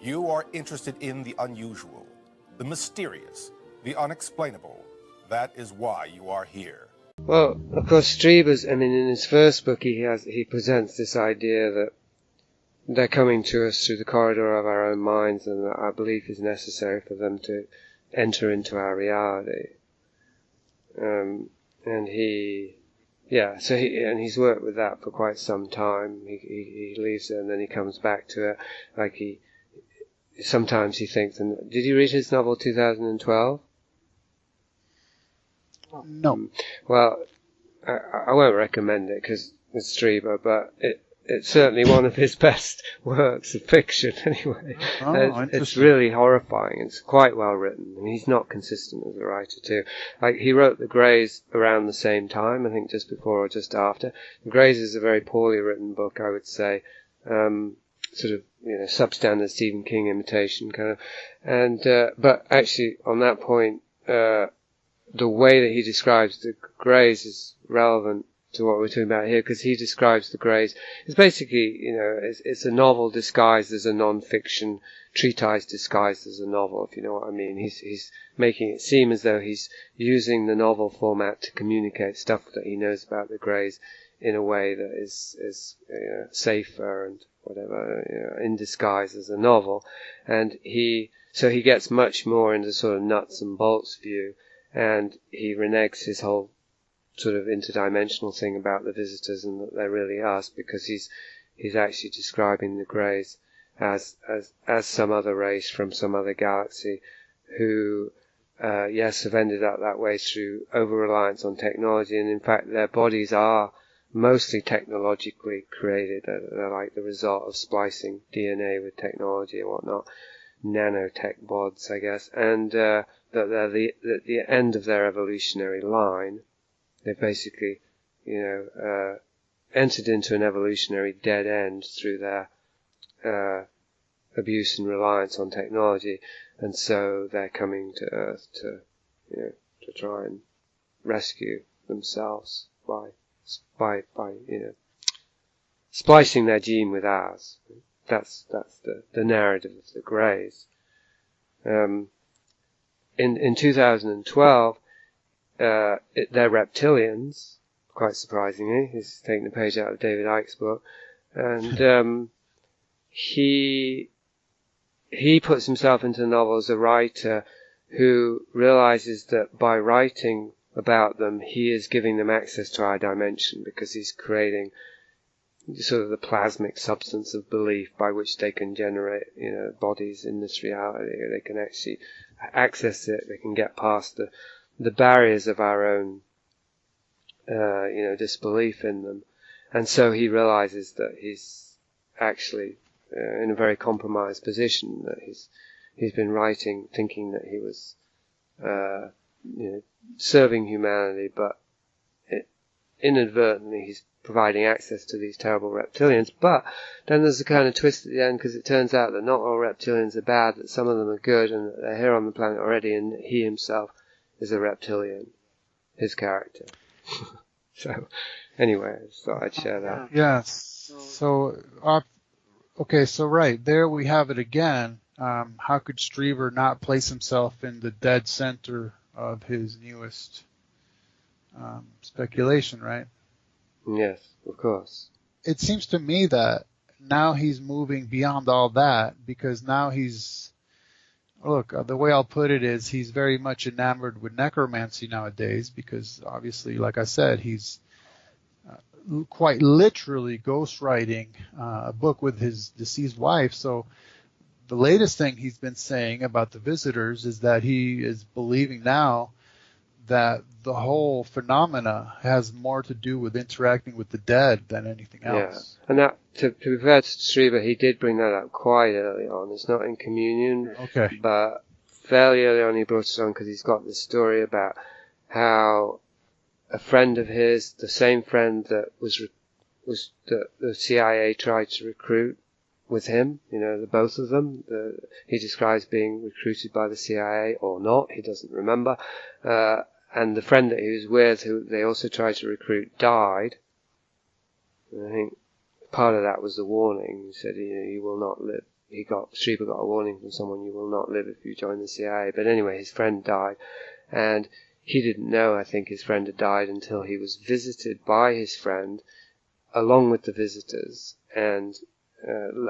You are interested in the unusual, the mysterious, the unexplainable. That is why you are here. Well, of course, Strieber's, in his first book, he presents this idea that they're coming to us through the corridor of our own minds, and that our belief is necessary for them to enter into our reality. He's worked with that for quite some time. He leaves it and then he comes back to it. Like sometimes he thinks, and did you read his novel 2012? No. Well, I won't recommend it because it's Strieber, but it's certainly one of his best works of fiction anyway. It's really horrifying. It's quite well written. I mean, he's not consistent as a writer too. Like, he wrote The Greys around the same time, I think just before or just after. The Greys is a very poorly written book, I would say. Sort of, substandard Stephen King imitation kind of. And, but actually on that point, the way that he describes the Greys is relevant to what we're talking about here, because he describes the Greys. It's basically, it's a novel disguised as a non-fiction treatise disguised as a novel, if you know what I mean. He's making it seem as though he's using the novel format to communicate stuff that he knows about the Greys in a way that is safer and whatever, in disguise as a novel. And so he gets much more into sort of nuts and bolts view, and he reneges his whole sort of interdimensional thing about the visitors and that they're really us, because he's actually describing the Greys as some other race from some other galaxy who, have ended up that way through over-reliance on technology, and in fact their bodies are mostly technologically created. They're like the result of splicing DNA with technology and whatnot, nanotech bods, I guess, and that they're the end of their evolutionary line. They've basically, entered into an evolutionary dead end through their abuse and reliance on technology, and so they're coming to Earth to try and rescue themselves by splicing their gene with ours. That's the narrative of the Greys. In 2012. They're reptilians, quite surprisingly. He's taken a page out of David Icke's book, and he puts himself into the novel as a writer who realizes that by writing about them, he is giving them access to our dimension, because he's creating sort of the plasmic substance of belief by which they can generate, bodies in this reality. They can actually access it. They can get past the barriers of our own, disbelief in them. And so he realizes that he's actually in a very compromised position, that he's been writing thinking that he was, serving humanity, but inadvertently he's providing access to these terrible reptilians. But then there's a kind of twist at the end, because it turns out that not all reptilians are bad, that some of them are good, and that they're here on the planet already, and he himself is a reptilian, his character. So, anyway, I just thought I'd share that. Yes. So, right, there we have it again. How could Strieber not place himself in the dead center of his newest speculation, right? Yes, of course. It seems to me that now he's moving beyond all that, because now the way I'll put it is he's very much enamored with necromancy nowadays, because obviously, like I said, he's quite literally ghostwriting a book with his deceased wife. So the latest thing he's been saying about the visitors is that he is believing now that the whole phenomena has more to do with interacting with the dead than anything else. Yeah, and that, to be fair to Strieber, he did bring that up quite early on. It's not in Communion, but fairly early on he brought it on, because he's got this story about how a friend of his, the same friend that was that the CIA tried to recruit with him, the both of them, he describes being recruited by the CIA or not, he doesn't remember, and the friend that he was with, who they also tried to recruit, died. And I think part of that was the warning. He said, you will not live Strieber got a warning from someone, you will not live if you join the CIA. But anyway, his friend died, and he didn't know, I think, his friend had died until he was visited by his friend, along with the visitors, and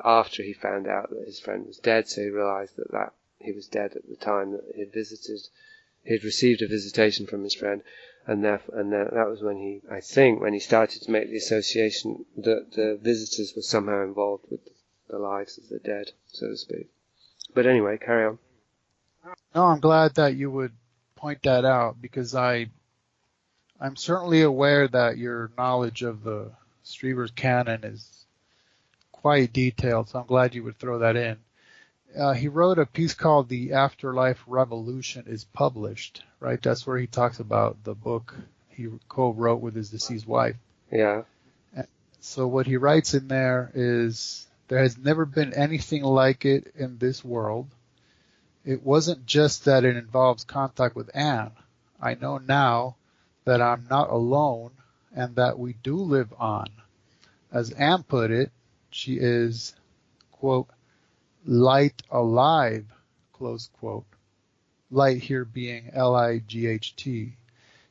after he found out that his friend was dead, so he realized that he was dead at the time that he'd received a visitation from his friend, and that was when he started to make the association that the visitors were somehow involved with the lives of the dead, so to speak. But anyway, carry on. No, I'm glad that you would point that out, because I'm certainly aware that your knowledge of the Strieber's canon is quite detailed, so I'm glad you would throw that in. He wrote a piece called The Afterlife Revolution is Published, right? That's where he talks about the book he co-wrote with his deceased wife. Yeah. So what he writes in there is, there has never been anything like it in this world. It wasn't just that it involves contact with Anne. I know now that I'm not alone and that we do live on. As Anne put it, she is, quote, light alive, close quote. Light here being L-I-G-H-T.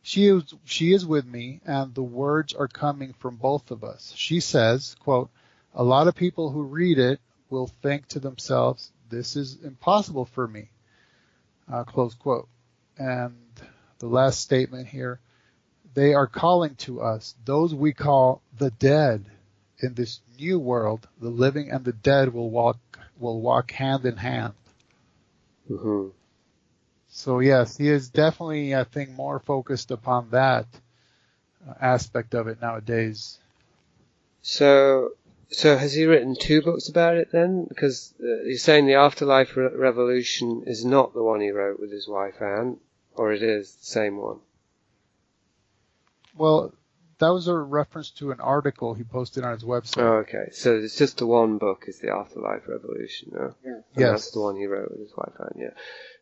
She is with me, and the words are coming from both of us. She says, quote, a lot of people who read it will think to themselves, this is impossible for me, close quote. And the last statement here, they are calling to us, those we call the dead. In this new world, the living and the dead will walk hand in hand. Mm-hmm. So yes, he is definitely, I think, more focused upon that aspect of it nowadays. So has he written 2 books about it then? Because you're saying the Afterlife Revolution is not the one he wrote with his wife Anne, or it is the same one? Well, that was a reference to an article he posted on his website. Oh, okay. So it's just the one book is the Afterlife Revolution, no? Yeah. And yes. That's the one he wrote with his wife Anne, yeah.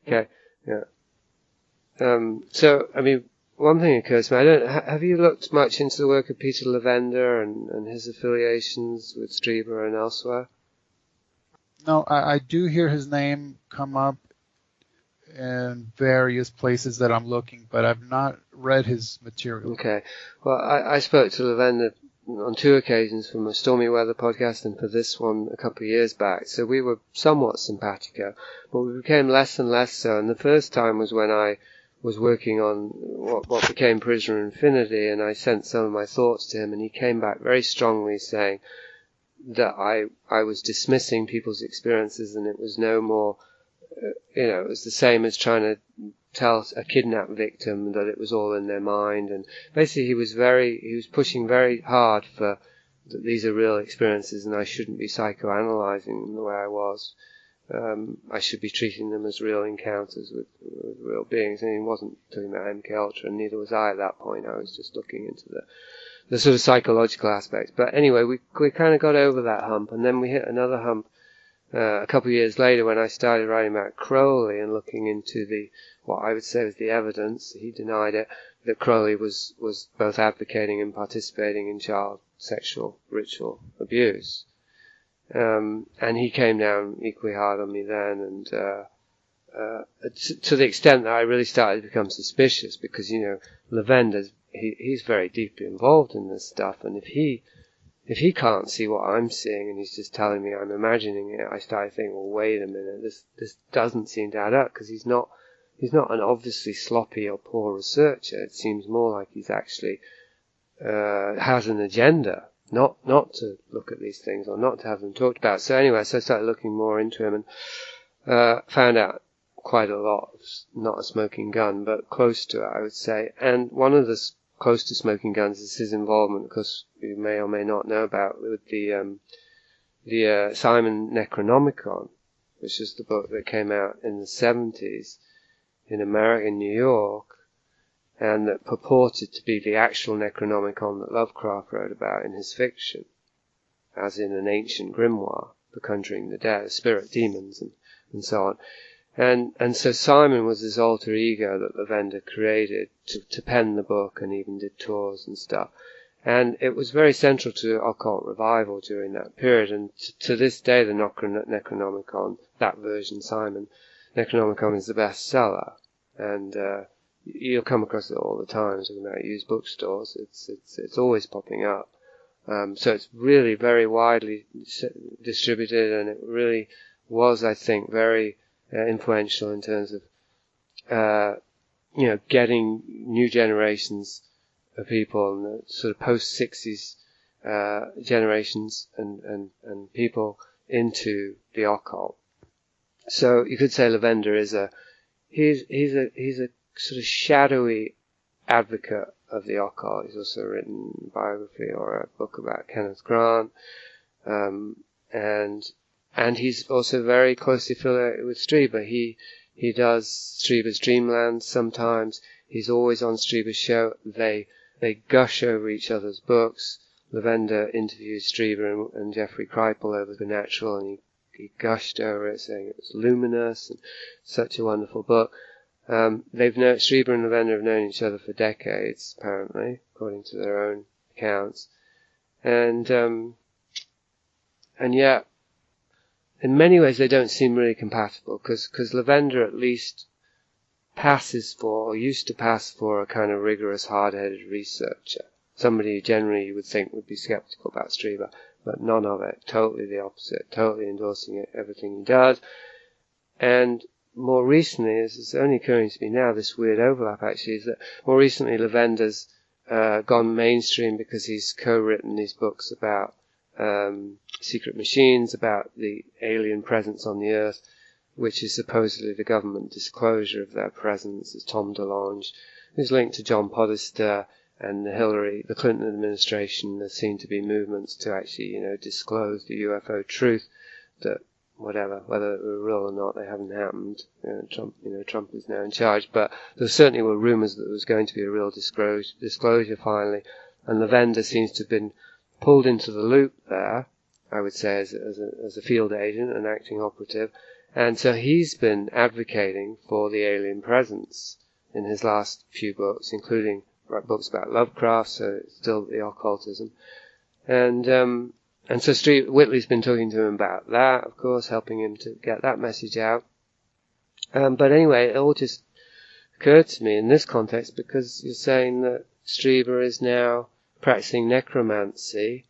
Okay, yeah. So, I mean, one thing occurs to me. Have you looked much into the work of Peter Levander and his affiliations with Strieber and elsewhere? No, I do hear his name come up in various places that I'm looking, but I've not read his material. Okay. Well, I spoke to Levander on 2 occasions for my Stormy Weather podcast and for this one a couple of years back, so we were somewhat simpatico, but we became less and less so, and the first time was when I was working on what became Prisoner Infinity, and I sent some of my thoughts to him, and he came back very strongly saying that I was dismissing people's experiences, and it was no more, it was the same as trying to tell a kidnapped victim that it was all in their mind. And basically he was pushing very hard for that these are real experiences and I shouldn't be psychoanalyzing them the way I was. I should be treating them as real encounters with real beings. And he wasn't talking about MK Ultra, and neither was I at that point. I was just looking into the sort of psychological aspects. But anyway, we kind of got over that hump, and then we hit another hump a couple of years later when I started writing about Crowley and looking into what I would say was the evidence, he denied it, that Crowley was both advocating and participating in child sexual ritual abuse. And he came down equally hard on me then, and to the extent that I really started to become suspicious, because, Levander, he's very deeply involved in this stuff, and if he can't see what I'm seeing and he's just telling me I'm imagining it, I started thinking, well, wait a minute, this doesn't seem to add up, because he's not an obviously sloppy or poor researcher. It seems more like he's actually has an agenda, not to look at these things or not to have them talked about. So anyway, I started looking more into him and found out quite a lot. Not a smoking gun, but close to it, I would say. And one of the close to smoking guns is his involvement, because you may or may not know about, with the Simon Necronomicon, which is the book that came out in the 70s in America, in New York, and that purported to be the actual Necronomicon that Lovecraft wrote about in his fiction, as in an ancient grimoire for conjuring the dead, spirit demons and so on. And so Simon was this alter ego that Levander created to pen the book and even did tours and stuff. And it was very central to occult revival during that period. And to this day, the Necronomicon, that version, Simon, Necronomicon is the best seller. And you'll come across it all the time, talking about used bookstores. It's always popping up. So it's really very widely distributed, and it really was, I think, very influential in terms of, getting new generations of people, and the sort of post-60s generations and people into the occult. So you could say Levander is he's a sort of shadowy advocate of the occult. He's also written a biography or a book about Kenneth Grant, and he's also very closely affiliated with Strieber. He does Strieber's Dreamland sometimes. He's always on Strieber's show. They gush over each other's books. Levander interviews Strieber and Jeffrey Kripal over The Natural, and he gushed over it, saying it was luminous and such a wonderful book. Strieber and Levander have known each other for decades, apparently, according to their own accounts. And yet, in many ways, they don't seem really compatible, because Levander at least passes for, or used to pass for, a kind of rigorous, hard-headed researcher. Somebody generally you would think would be skeptical about Strieber, but none of it. Totally the opposite. Totally endorsing it, everything he does. And more recently, this is only occurring to me now, this weird overlap actually, is that more recently Levander's gone mainstream because he's co-written these books about secret machines, about the alien presence on the Earth, which is supposedly the government disclosure of their presence, as Tom DeLonge, who's linked to John Podesta and the Clinton administration. There seem to be movements to actually, disclose the UFO truth, that whether they were real or not, they haven't happened. Trump is now in charge, but there certainly were rumors that there was going to be a real disclosure finally, and Levander seems to have been pulled into the loop there, I would say, as a field agent, an acting operative. And so he's been advocating for the alien presence in his last few books, including books about Lovecraft, so it's still the occultism. And so Whitley's been talking to him about that, of course, helping him to get that message out. But anyway, it all just occurred to me in this context, because you're saying that Strieber is now practicing necromancy,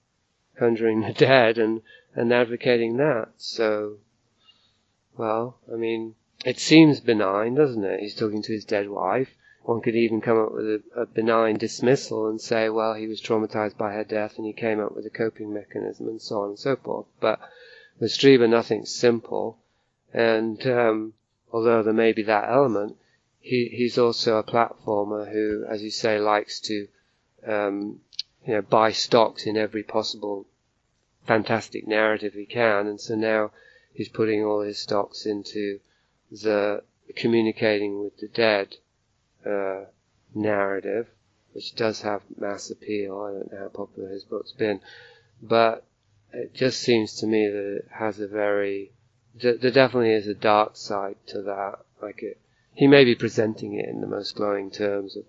conjuring the dead, and advocating that. So, well, I mean, it seems benign, doesn't it? He's talking to his dead wife. One could even come up with a benign dismissal and say, well, he was traumatized by her death and he came up with a coping mechanism and so on and so forth. But with Strieber, nothing's simple. And although there may be that element, he's also a platformer who, as you say, likes to buy stocks in every possible fantastic narrative he can. And so now he's putting all his stocks into the communicating with the dead narrative, which does have mass appeal. I don't know how popular his book's been, but it just seems to me that it has there definitely is a dark side to that. He may be presenting it in the most glowing terms of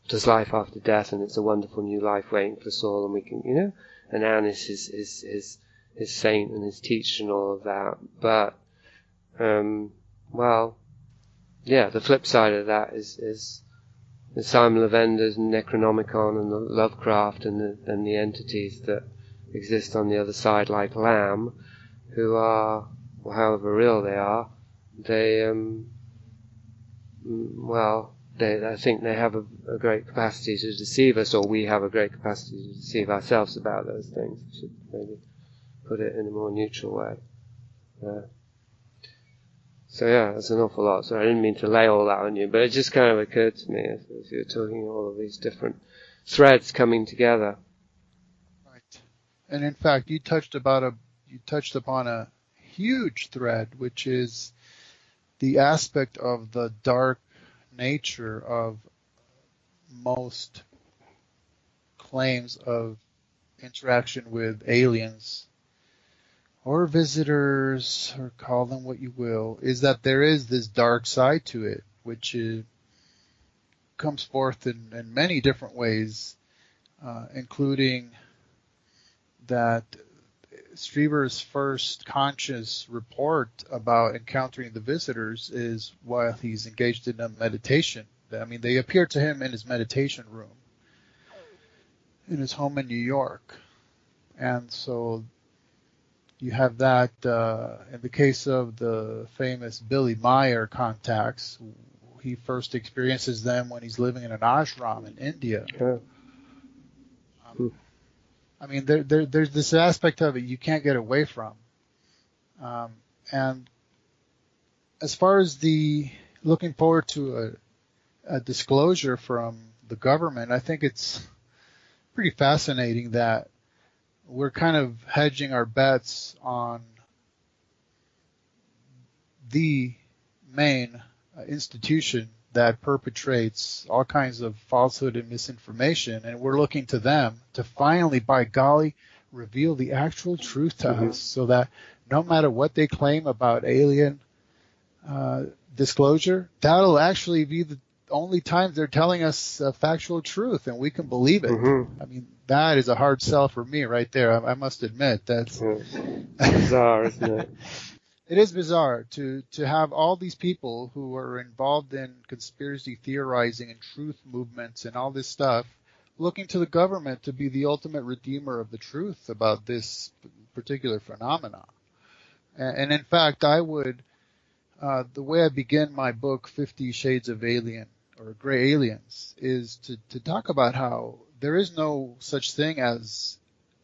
there's life after death and it's a wonderful new life waiting for us all, and we can, and Anne is his saint and his teacher and all of that. But, the flip side of that is Simon Levander's Necronomicon and the Lovecraft and the entities that exist on the other side, like Lamb, who are, however real they are, I think they have a great capacity to deceive us, or we have a great capacity to deceive ourselves about those things. I should maybe put it in a more neutral way. So yeah, that's an awful lot. So I didn't mean to lay all that on you, but it just kind of occurred to me as you were talking, all of these different threads coming together. Right. And in fact, you touched upon a huge thread, which is the aspect of the dark nature of most claims of interaction with aliens or visitors, or call them what you will, is that there is this dark side to it, which comes forth in many different ways. including that Strieber's first conscious report about encountering the visitors is while he's engaged in a meditation. I mean, they appear to him in his meditation room in his home in New York. And so you have that in the case of the famous Billy Meyer contacts. He first experiences them when he's living in an ashram in India. I mean, there's this aspect of it you can't get away from. And as far as the looking forward to a disclosure from the government, I think it's pretty fascinating that we're kind of hedging our bets on the main institution that perpetrates all kinds of falsehood and misinformation, and we're looking to them to finally, by golly, reveal the actual truth to us, so that no matter what they claim about alien disclosure, that'll actually be the only time they're telling us factual truth, and we can believe it. I mean, that is a hard sell for me right there. I must admit that's bizarre, isn't it? It is bizarre to have all these people who are involved in conspiracy theorizing and truth movements and all this stuff looking to the government to be the ultimate redeemer of the truth about this particular phenomenon. And in fact, I would, the way I begin my book, 50 Shades of Alien, or Gray Aliens, is to talk about how there is no such thing as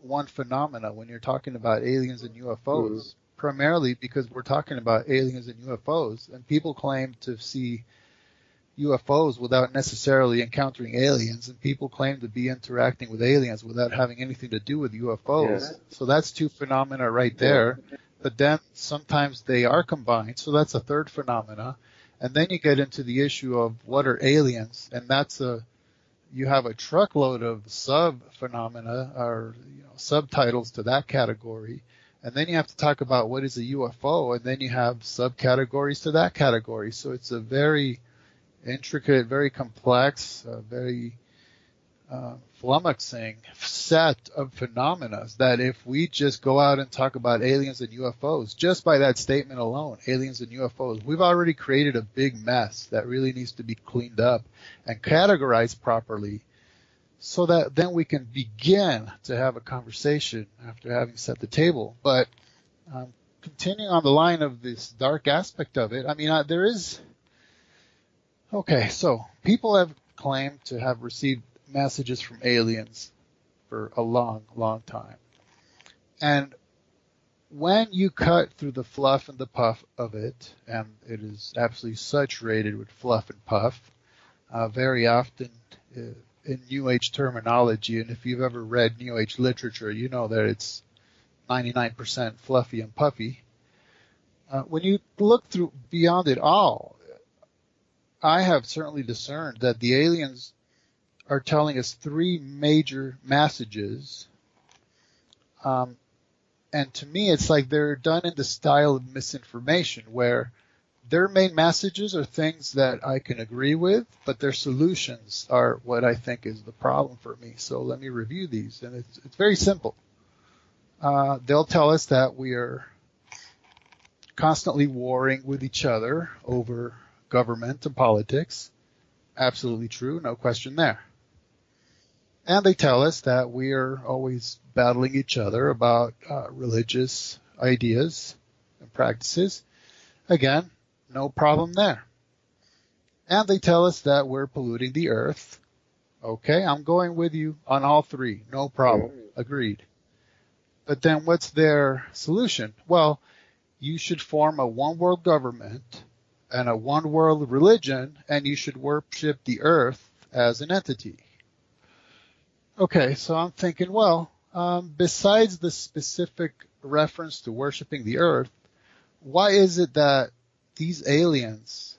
one phenomena when you're talking about aliens and UFOs. Primarily because we're talking about aliens and UFOs, and people claim to see UFOs without necessarily encountering aliens, and people claim to be interacting with aliens without having anything to do with UFOs. Yeah. So that's two phenomena right there. But then sometimes they are combined, so that's a third phenomena. And then you get into the issue of what are aliens, and that's you have a truckload of sub-phenomena or subtitles to that category. And then you have to talk about what is a UFO, and then you have subcategories to that category. So it's a very intricate, very complex, very flummoxing set of phenomena that if we just go out and talk about aliens and UFOs, just by that statement alone, aliens and UFOs, we've already created a big mess that really needs to be cleaned up and categorized properly, so that then we can begin to have a conversation after having set the table. But continuing on the line of this dark aspect of it, I mean, there is... Okay, so people have claimed to have received messages from aliens for a long, long time. And when you cut through the fluff and the puff of it, and it is absolutely saturated with fluff and puff, very often... in New Age terminology, and if you've ever read New Age literature, you know that it's 99% fluffy and puffy. When you look through beyond it all, I have certainly discerned that the aliens are telling us three major messages. And to me, it's like they're done in the style of misinformation, where their main messages are things that I can agree with, but their solutions are what I think is the problem for me. So let me review these, and it's very simple. They'll tell us that we are constantly warring with each other over government and politics. Absolutely true, no question there. And they tell us that we are always battling each other about religious ideas and practices. Again, no problem there. And they tell us that we're polluting the earth. Okay, I'm going with you on all three. No problem. Agreed. But then what's their solution? Well, you should form a one-world government and a one-world religion, and you should worship the earth as an entity. Okay, so I'm thinking, well, besides the specific reference to worshiping the earth, why is it that these aliens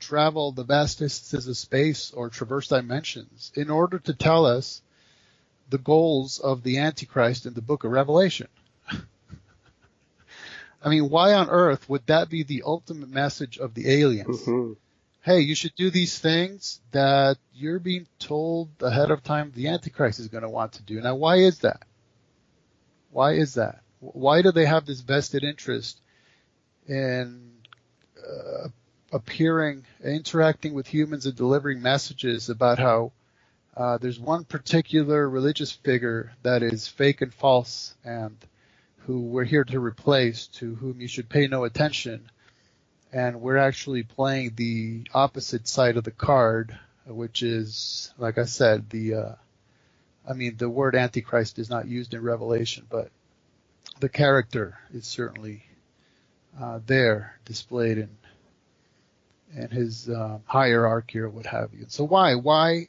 travel the vast distances of space or traverse dimensions in order to tell us the goals of the Antichrist in the book of Revelation? I mean, why on earth would that be the ultimate message of the aliens? hey, you should do these things that you're being told ahead of time the Antichrist is going to want to do. Now, why is that? Why is that? Why do they have this vested interest in interacting with humans and delivering messages about how there's one particular religious figure that is fake and false and who we're here to replace, to whom you should pay no attention, and we're actually playing the opposite side of the card, which is, like I said, the word Antichrist is not used in Revelation, but the character is certainly there, displayed in his hierarchy or what have you. So why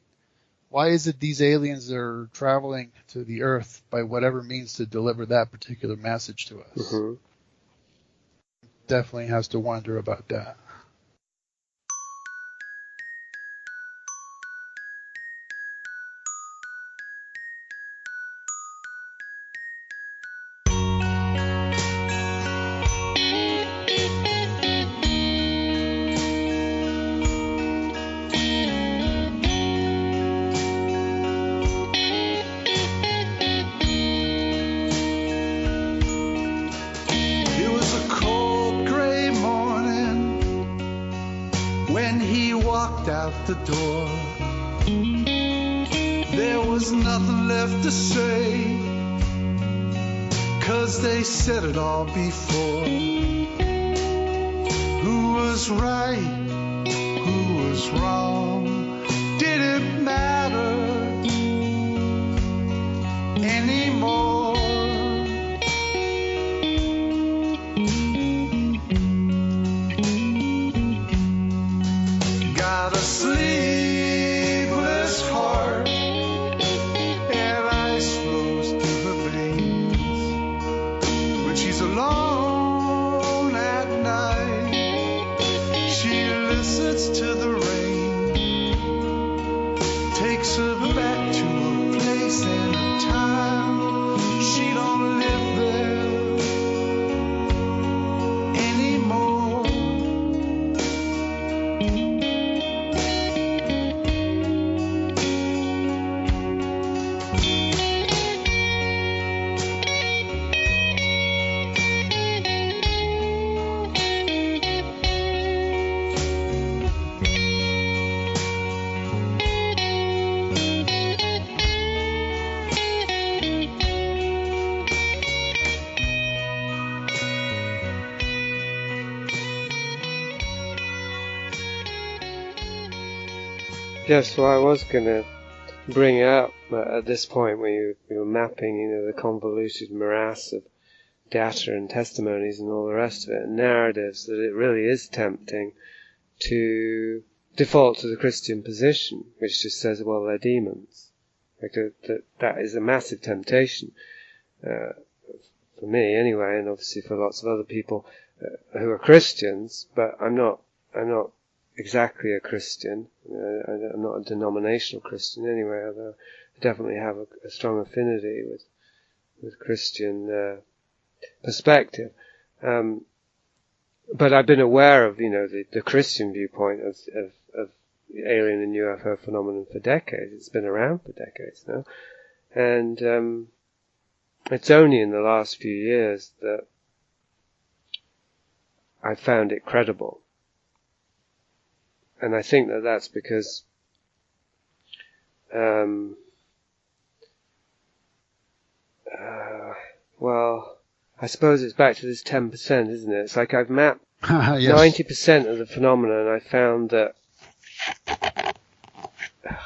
is it these aliens are traveling to the Earth by whatever means to deliver that particular message to us? Mm-hmm. Definitely has to wonder about that. The door. There was nothing left to say, 'cause they said it all before. Who was right? Who was wrong? Did it matter anymore? Got a sleepless heart and ice flows through her veins. When she's alone at night, she listens to the rain, takes her back to a place and a time she don't live there anymore. Yes, well, I was going to bring up at this point where you were mapping, the convoluted morass of data and testimonies and all the rest of it, and narratives, that it really is tempting to default to the Christian position, which just says, well, they're demons. Like that is a massive temptation, for me anyway, and obviously for lots of other people who are Christians, but I'm not exactly a Christian. I'm not a denominational Christian anyway, although I definitely have a strong affinity with Christian perspective. But I've been aware of, the Christian viewpoint of alien and UFO phenomenon for decades. It's been around for decades now. And it's only in the last few years that I found it credible. And I think that that's because well, I suppose it's back to this 10%, isn't it? It's like I've mapped 90% of the phenomena, and I found that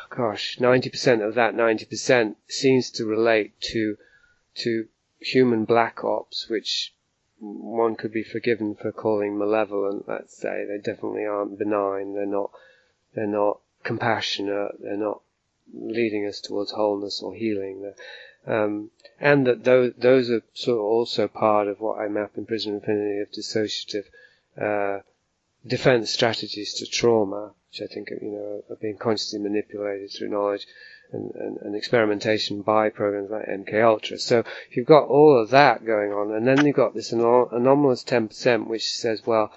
90% of that 90% seems to relate to human black ops, which one could be forgiven for calling malevolent, let's say. They definitely aren't benign, they're not compassionate, they're not leading us towards wholeness or healing. And that those are sort of also part of what I map in Prison Infinity of dissociative defense strategies to trauma, which I think are being consciously manipulated through knowledge and experimentation by programs like MKUltra. So if you've got all of that going on, and then you've got this anomalous 10% which says, well,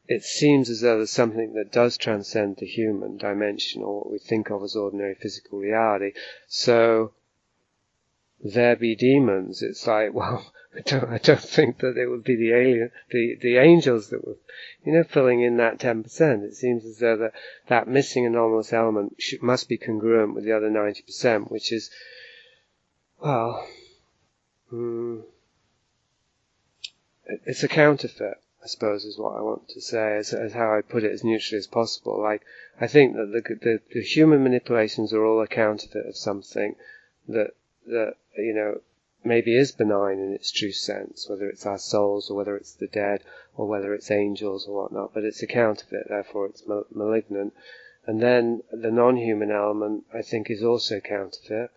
it seems as though there's something that does transcend the human dimension, or what we think of as ordinary physical reality. So there be demons. It's like, well, I don't think that it would be the angels that were, filling in that 10%. It seems as though that missing anomalous element must be congruent with the other 90%, which is, well, it's a counterfeit, I suppose, is what I want to say, as how I put it as neutrally as possible. Like, I think that the human manipulations are all a counterfeit of something that maybe is benign in its true sense, whether it's our souls or whether it's the dead or whether it's angels or whatnot, but it's a counterfeit, therefore it's malignant. And then the non-human element, I think, is also counterfeit,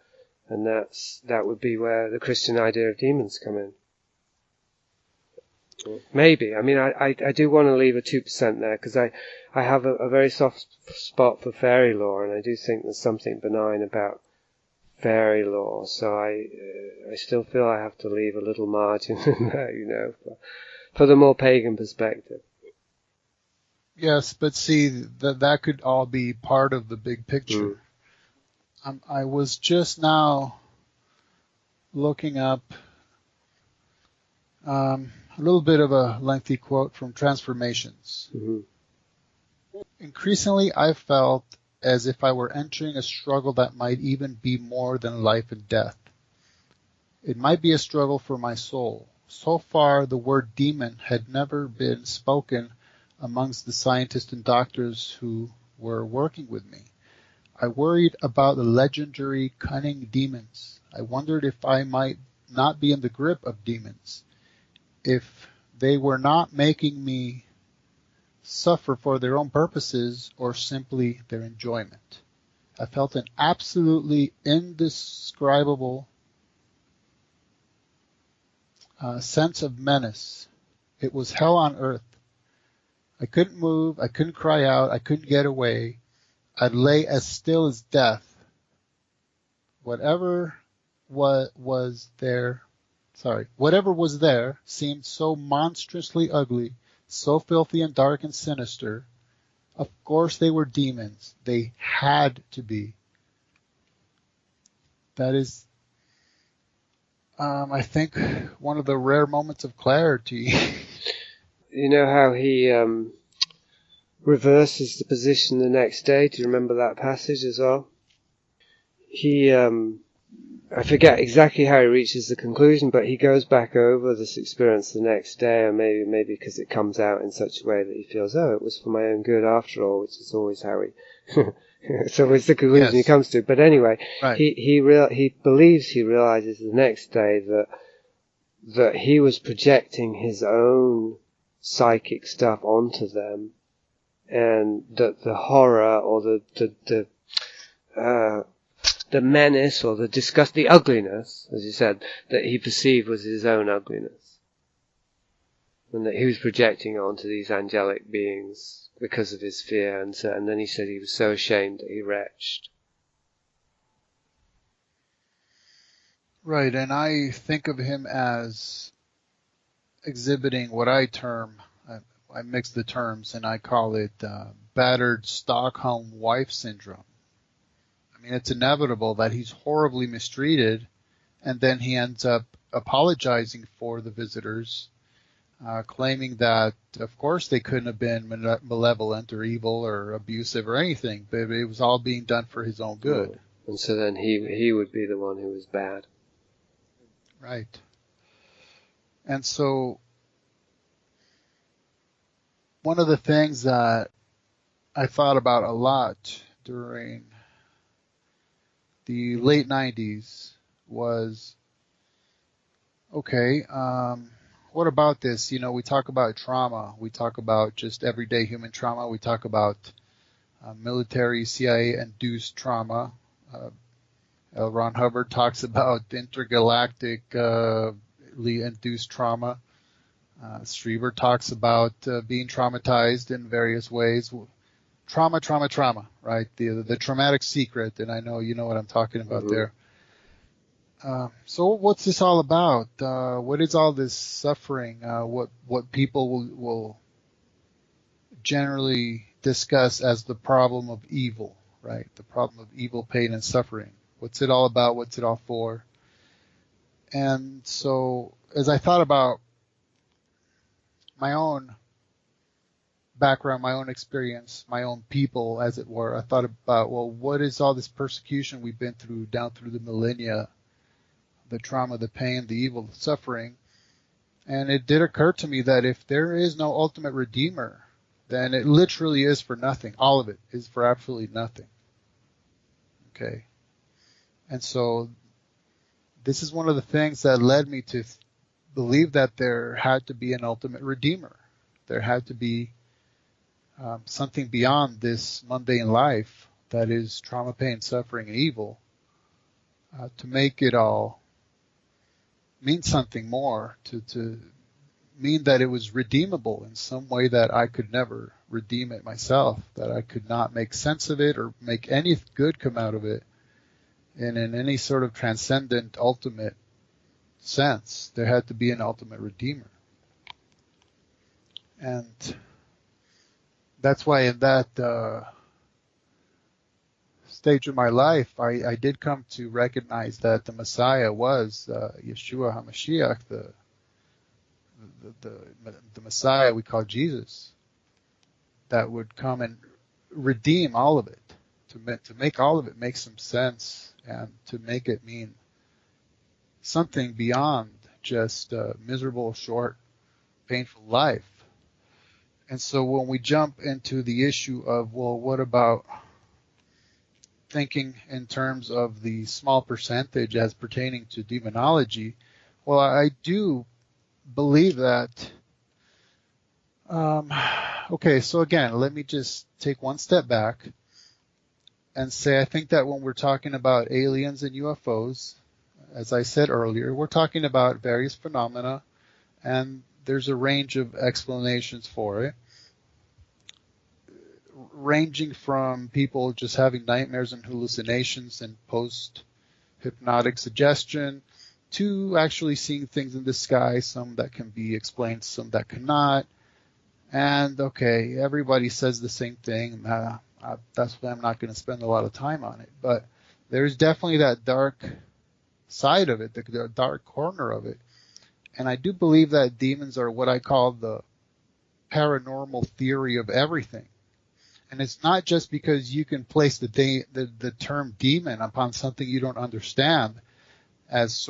and that would be where the Christian idea of demons come in. Maybe. I mean, I do want to leave a 2% there, because I have a very soft spot for fairy lore, and I do think there's something benign about fairy lore, so I still feel I have to leave a little margin in there, for the more pagan perspective. Yes, but see, that could all be part of the big picture. I was just now looking up a little bit of a lengthy quote from Transformations. Increasingly, I felt as if I were entering a struggle that might even be more than life and death. It might be a struggle for my soul. So far, the word demon had never been spoken amongst the scientists and doctors who were working with me. I worried about the legendary cunning demons. I wondered if I might not be in the grip of demons, if they were not making me suffer for their own purposes or simply their enjoyment. I felt an absolutely indescribable sense of menace. It was hell on earth. I couldn't move, I couldn't cry out, I couldn't get away. I'd lay as still as death. Whatever was there seemed so monstrously ugly, so filthy and dark and sinister. Of course they were demons. They had to be. That is, I think, one of the rare moments of clarity. You know how he reverses the position the next day? Do you remember that passage as well? He, I forget exactly how he reaches the conclusion, but he goes back over this experience the next day, and maybe because it comes out in such a way that he feels, it was for my own good after all, which is always how he, it's always the conclusion he comes to. But anyway, right. He believes he realizes the next day that he was projecting his own psychic stuff onto them, and that the horror or the menace or the disgust, the ugliness, as you said, that he perceived was his own ugliness. And that he was projecting onto these angelic beings because of his fear. And then he said he was so ashamed that he retched. Right, and I think of him as exhibiting what I term, I mix the terms, and I call it battered Stockholm wife syndrome. I mean, it's inevitable that he's horribly mistreated, and then he ends up apologizing for the visitors, claiming that, of course, they couldn't have been malevolent or evil or abusive or anything, but it was all being done for his own good. And so then he would be the one who was bad. Right. And so one of the things that I thought about a lot during the late 90s was, okay, what about this? You know, we talk about trauma. We talk about just everyday human trauma. We talk about military CIA-induced trauma. L. Ron Hubbard talks about intergalactically induced trauma. Strieber talks about being traumatized in various ways. Trauma, right? The traumatic secret, and I know you know what I'm talking about there. So what's this all about? What is all this suffering? What people will generally discuss as the problem of evil, right? The problem of evil, pain, and suffering. What's it all about? What's it all for? And so as I thought about my own background, my own experience, my own people, as it were, I thought about, well, what is all this persecution we've been through down through the millennia, the trauma, the pain, the evil, the suffering? And it did occur to me that if there is no ultimate redeemer, then it literally is for nothing. All of it is for absolutely nothing. Okay. And so this is one of the things that led me to believe that there had to be an ultimate redeemer. There had to be something beyond this mundane life that is trauma, pain, suffering, and evil, to make it all mean something more, to mean that it was redeemable in some way that I could never redeem it myself, that I could not make sense of it or make any good come out of it. And in any sort of transcendent, ultimate sense, there had to be an ultimate redeemer. And that's why in that stage of my life, I did come to recognize that the Messiah was Yeshua HaMashiach, the Messiah we call Jesus, that would come and redeem all of it, to make all of it make some sense, and to make it mean something beyond just a miserable, short, painful life. And so when we jump into the issue of, well, what about thinking in terms of the small percentage as pertaining to demonology, well, I do believe that. Okay, so again, let me just take one step back and say I think that when we're talking about aliens and UFOs, as I said earlier, we're talking about various phenomena, and there's a range of explanations for it, ranging from people just having nightmares and hallucinations and post-hypnotic suggestion to actually seeing things in the sky, some that can be explained, some that cannot. And okay, everybody says the same thing. That's why I'm not going to spend a lot of time on it. But there's definitely that dark side of it, the dark corner of it. And I do believe that demons are what I call the paranormal theory of everything. And it's not just because you can place the term demon upon something you don't understand as